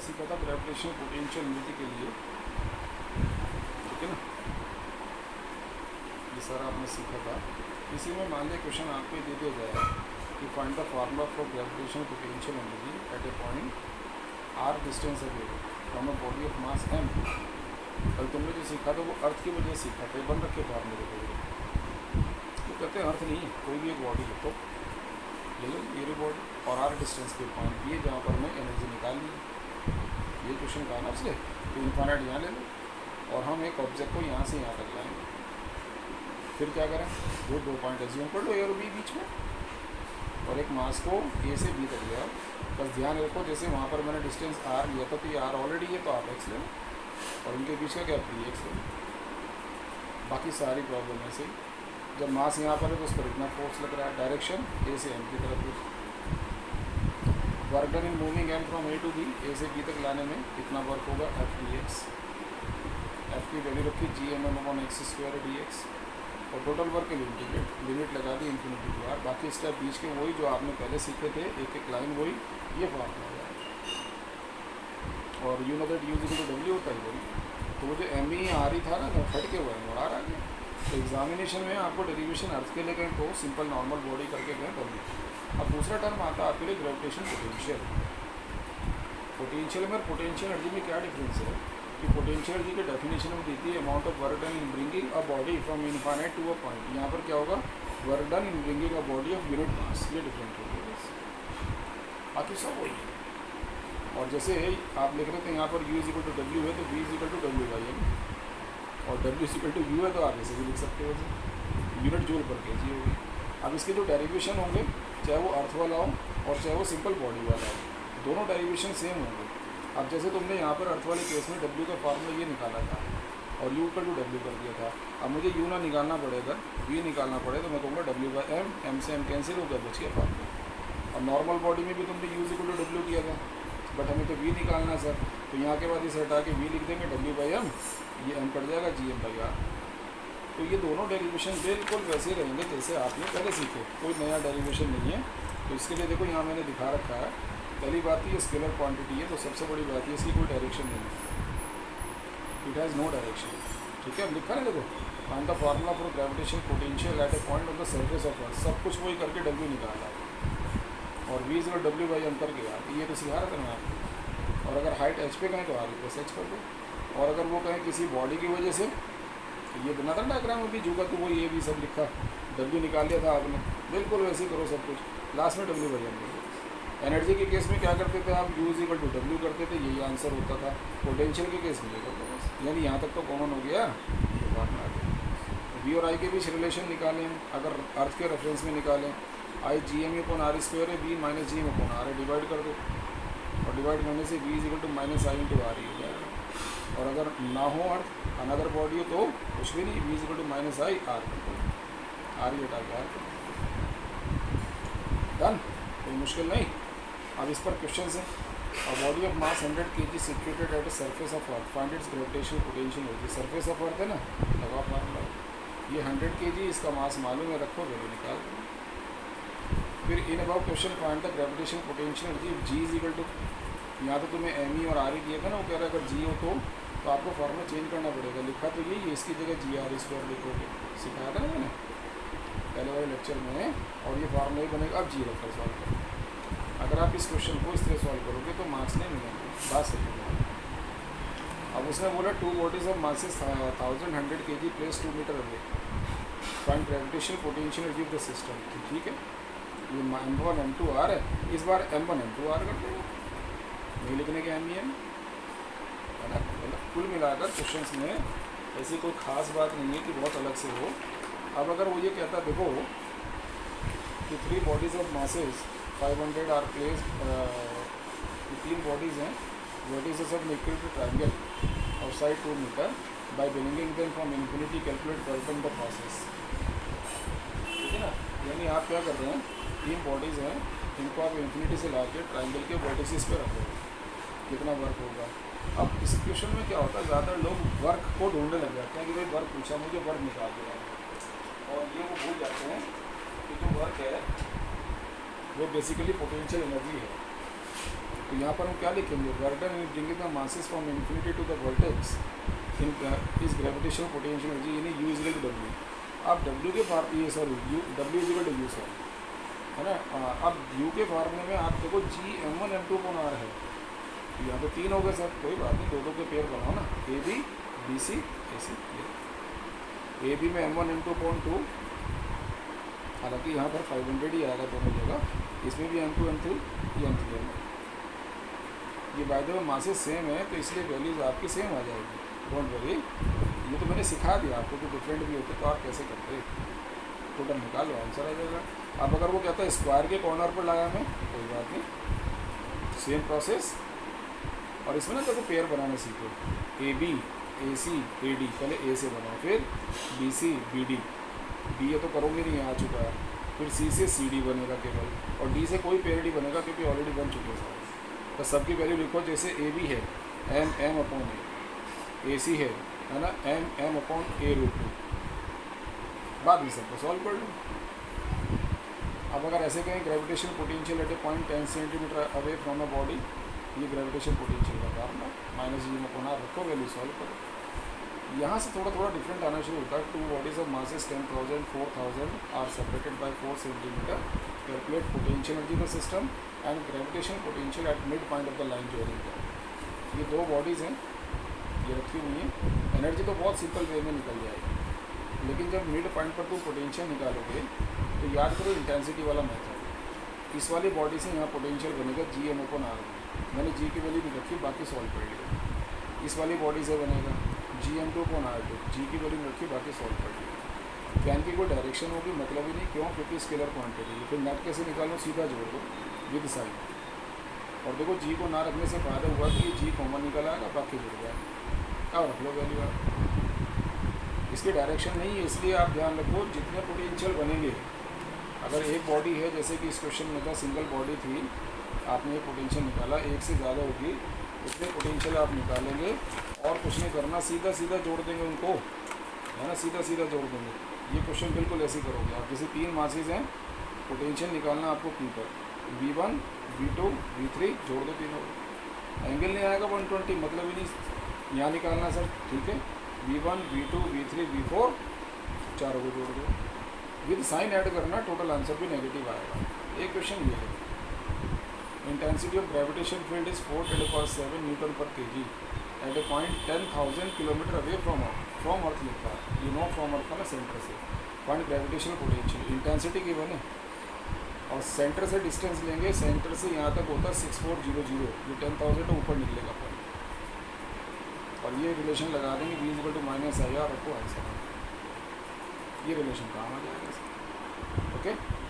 सीखा था gravitational potential energy के लिए, ठीक है ना, ये सारा आपने सीखा था। इसी में मान लिया क्वेश्चन आपको दे दिया जाए कि find the formula for gravitational potential energy at a point R distance away from a body of mass m। कल तुमने जो सीखा था वो अर्थ की वजह सीखा था, बन रखे फार्मूले को, तो कहते हैं अर्थ नहीं है, कोई भी एक बॉडी है तो ले लो ये बॉडी और आर डिस्टेंस पे पॉइंट भी है जहाँ पर मैं एनर्जी निकाल ली। ये क्वेश्चन कहा ना उससे, तो इन्फाइनाइट यहाँ ले लो और हम एक ऑब्जेक्ट को यहाँ से यहाँ तक लाएंगे। फिर क्या करें, वो 2 पॉइंट एज्यूम कर लो ए और बी बीच में, और एक मास को ए से बी तक ले आओ। बस ध्यान रखो जैसे वहाँ पर मैंने डिस्टेंस आर लिया था तो ये आर ऑलरेडी है तो आप एक्स ले लो, और उनके बीच का क्या पी एक्स ले लो। बाकी सारी प्रॉब्लम ऐसे ही, जब मास यहाँ पर है तो उस पर इतना फोर्स लग रहा है, डायरेक्शन ए से एम की तरफ, work done in moving M from A to B, A से बी तक लाने में कितना वर्क होगा, एफ डी एक्स। एफ की वैल्यू रखी G M M upon X square D X, और टोटल वर्क के लिए लिमिट लगा दी इन्फिनिटी टू आर। बाकी स्टेप बीच के वही जो आपने पहले सीखे थे, एक एक लाइन वही, ये फार्मूला है। और you know that U is equal to W होता है वही, तो वो जो एम ई आ रही था ना तो फट के हुआ है और आर आ गया। तो एग्जामिनेशन में आपको डेरिवेशन अर्थ के लिए कहें तो सिंपल नॉर्मल बॉडी करके गए डब्ल्यू। अब दूसरा टर्म आता है आपके लिए ग्रेविटेशन पोटेंशियल। पोटेंशियल में पोटेंशियल एनर्जी में क्या डिफरेंस है कि पोटेंशियल एनर्जी की डेफिनेशन में देती है amount of work done in bringing a body from infinite to a point. यहाँ पर क्या होगा, work done in bringing a body of unit mass, ये डिफरेंट होगा, बाकी सब वही है। और जैसे आप लिख रहे थे यहाँ पर u is equal to W है तो v is equal to W by M, और w is equal to u है तो आप ऐसे भी लिख सकते हो, यूनिट जूल पर केजी होगी। अब इसके जो डेरिवेशन होंगे, चाहे वो अर्थ वाला हो और चाहे वो सिंपल बॉडी वाला हो, दोनों डेरिवेशन सेम होंगे। अब जैसे तुमने यहाँ पर अर्थ वाले केस में w का फार्मूला ये निकाला था और u इक्वल टू w कर दिया था। अब मुझे u ना निकालना पड़ेगा, v निकालना पड़े तो मैं कहूँगा w बाई एम, एम से m कैंसिल हो गया, बच गया फार्मूला। और नॉर्मल बॉडी में भी तुमने u इक्वल टू w किया था, बट हमें तो v निकालना है सर, तो यहाँ के बाद इसे हटा के v लिख देंगे, w बाई एम, ये m कट जाएगा, जी एम बाई आर। तो ये दोनों डेरिवेशन बिल्कुल वैसे रहेंगे जैसे आपने पहले सीखे, कोई नया डेरिवेशन नहीं है। तो इसके लिए देखो यहाँ मैंने दिखा रखा है, पहली बात ये स्केलर क्वांटिटी है, तो सबसे बड़ी बात ये इसकी कोई डायरेक्शन नहीं है, इट हैज़ नो डायरेक्शन, ठीक है। अब लिखा है देखो, find the formula for gravitation potential at a point of the surface of earth, सब कुछ वही करके w निकाला और v is w by M करके यार, ये तो सिखा रहा था मैं आपको। और अगर हाइट h पे कहें तो r प्लस h कर दो, और अगर वो कहें किसी बॉडी की वजह से, ये बना था डायग्राम अभी जुगा, तो वो ये भी सब लिखा, w निकाल लिया था आपने, बिल्कुल वैसे ही करो सब कुछ, लास्ट में w बाई एम करो। एनर्जी के केस में क्या करते थे आप, u is equal to w करते थे, यही आंसर होता था। पोटेंशियल के केस में ये करते बस, यानी यहाँ तक तो कॉमन हो गया, ये बात में आ गई। v और i के बीच रिलेशन निकालें, अगर अर्थ के रेफरेंस में निकालें, I G M upon R square है, v minus G M upon R है, डिवाइड कर दो, और डिवाइड करने से v is equal to minus I into R ही हो जाएगा। और अगर ना हो अर्थ, अनदर बॉडी हो तो कुछ भी नहीं, v is equal to minus I R कर दो, आर ही हटा के आर कर दो, डन, कोई मुश्किल नहीं। अब इस पर क्वेश्चन है, अ body of mass 100 kg situated at the surface of earth, find its gravitational potential energy. Surface of अर्थ है ना, लगा फार्मूला, ये 100 kg, इसका मास मालूम है, रखो वैल्यू निकाल दो। फिर इन about question find the gravitational potential energy G is equal to, यहाँ तो तुम्हें एम ई और आर ई दिया था ना, वो कह रहा है अगर जी हो तो आपको फार्मूला चेंज करना पड़ेगा, लिखा तो यही है, इसकी जगह जी आर स्क्वायर लिखोगे, सिखाया था ना मैंने पहले वाले लेक्चर में, और ये फार्मूला ही बनेगा। अब जी रखकर सॉल्व करो, अगर आप इस क्वेश्चन को इस तरह सॉल्व करोगे तो मार्क्स नहीं मिलेंगे, बात सही है। अब उसने बोला two bodies of masses 1100 kg place 2 metre away, find gravitational potential energy of the system, ठीक है। ये m1 m2 r है, इस बार m1 m2 r कर देंगे, नहीं लिखने के m e m, मतलब कुल मिलाकर क्वेश्चंस में ऐसी कोई ख़ास बात नहीं है कि बहुत अलग से हो। अब अगर वो ये कहता देखो कि 3 bodies of masses 500 are place, 3 bodies हैं, vertices of equal to triangle of side 2 metre by bringing them from infinity calculate work done the process, ठीक है ना। यानी आप क्या कर रहे हैं, 3 बॉडीज़ हैं, इनको आप इन्फिनिटी से ला के ट्राइंगल के वर्टिसेस पे रखोगे, कितना वर्क होगा। अब इस क्वेश्चन में क्या होता है, ज़्यादातर लोग वर्क को ढूंढने लग जाते हैं कि भाई वर्क पूछा, मुझे वर्क निकाल दिया, और ये वो भूल जाते हैं कि जो वर्क है वो बेसिकली पोटेंशियल एनर्जी है, तो यहाँ पर हम क्या लिखेंगे, work done in bringing the masses from infinity to the vertex in is gravitational potential energy यानी U is equal to W. अब डब्ल्यू के ये sorry U W is equal to U sorry है ना। अब यू के फार्मूले में आप देखो जी M1 M2 कौन आ रहा है, यहाँ तो 3 हो गए सर, कोई बात नहीं, दो के पेयर बनाओ ना, A B B C A C, A B में M1 M2 कौन 2, हालांकि यहाँ पर 500 ही आएगा दोनों जगह, इसमें भी M2 M3 ये M3 M, ये by the way masses same है तो इसलिए वैल्यूज़ आपकी सेम आ जाएगी, डोंट वरी। ये तो मैंने सिखा दिया आपको कि डिफरेंट भी होते तो आप कैसे करते, टोटल निकालो आंसर आ जाएगा। अब अगर वो कहता है स्क्वायर के कॉर्नर पर लगा मैं, कोई बात नहीं, सेम प्रोसेस। और इसमें ना देखो पेयर बनाना सीखो, A B A C A D, पहले ए से बनाओ, फिर B C B D, D ये तो करोगे नहीं, आ चुका है, फिर सी से सी डी बनेगा केवल, और डी से कोई पेयर डी बनेगा क्योंकि ऑलरेडी बन चुके हैं सारे। तो सबकी वैल्यू लिखो, जैसे ए बी है M अपॉन ए सी है ना M अपॉन A√2, बाद में सबको सॉल्व कर लो। अब अगर ऐसे कहें gravitation potential at a point 10 centimetre away from a body, ये ग्रेविटेशन पोटेंशियल का फार्मूला माइनस जी में कोना रखो, वैल्यू सॉल्व करो। यहाँ से थोड़ा थोड़ा डिफरेंट आना शुरू होता है। 2 bodies of masses 10,000 4,000 are separated by 4 centimetre, calculate potential energy the system and gravitation potential at mid point of the line joining है। ये 2 बॉडीज़ हैं, ये रखी हुई है। एनर्जी तो बहुत सिंपल वे में निकल जाएगी, लेकिन जब मिड पॉइंट पर तुम पोटेंशियल निकालोगे तो याद करो इंटेंसिटी वाला मेथड। इस वाली बॉडी से यहाँ पोटेंशियल बनेगा GM/R, मैंने जी की वैल्यू नहीं रखी, बाकी सॉल्व कर लिया। इस वाली बॉडी से बनेगा GM2/R2, जी की वैल्यू नहीं रखी, बाकी सॉल्व कर लिया। फैन की कोई डायरेक्शन होगी मतलब ही नहीं, क्यों, क्योंकि स्केलर क्वांटिटी है। फिर नेट कैसे निकालो, सीधा जोड़ दो विद साइन, और देखो जी को ना रखने से फ़ायदा हुआ कि ये जी कॉमन निकल आएगा, बाकी जुड़ गया, अब रख लो वैल्यू आप। इसकी डायरेक्शन नहीं है, इसलिए आप ध्यान रखो जितने पोटेंशियल बनेंगे, अगर एक बॉडी है जैसे कि इस क्वेश्चन में था सिंगल बॉडी थी, आपने एक पोटेंशियल निकाला, एक से ज़्यादा होगी उतने पोटेंशियल आप निकालेंगे और कुछ नहीं करना, सीधा सीधा जोड़ देंगे उनको, है ना, सीधा सीधा जोड़ देंगे। ये क्वेश्चन बिल्कुल ऐसे ही करोगे आप। जैसे 3 मासेस हैं, पोटेंशियल निकालना आपको P पर, V1 V2 V3 जोड़ दो तीनों, एंगल नहीं आएगा 120, मतलब ही नहीं, यहाँ निकालना सर, ठीक है, V1 V2 V3 V4 चारों को जोड़ दो, विद साइन ऐड करना, टोटल आंसर भी नेगेटिव आएगा। एक क्वेश्चन ये है, intensity of gravitation field is 4×7 newton per kg at a point 10,000 kilometre away from earth लिखा है, यू नो फ्रॉम अर्थ का ना सेंटर से, point gravitational potential, intensity given है और सेंटर से डिस्टेंस लेंगे, सेंटर से यहाँ तक होता है 6400, ये 10,000 तो ऊपर निकलेगा पॉइंट, और ये रिलेशन लगा देंगे V = -IR, आपको आंसर, ये रिलेशन काम आ जाएगा। ओके।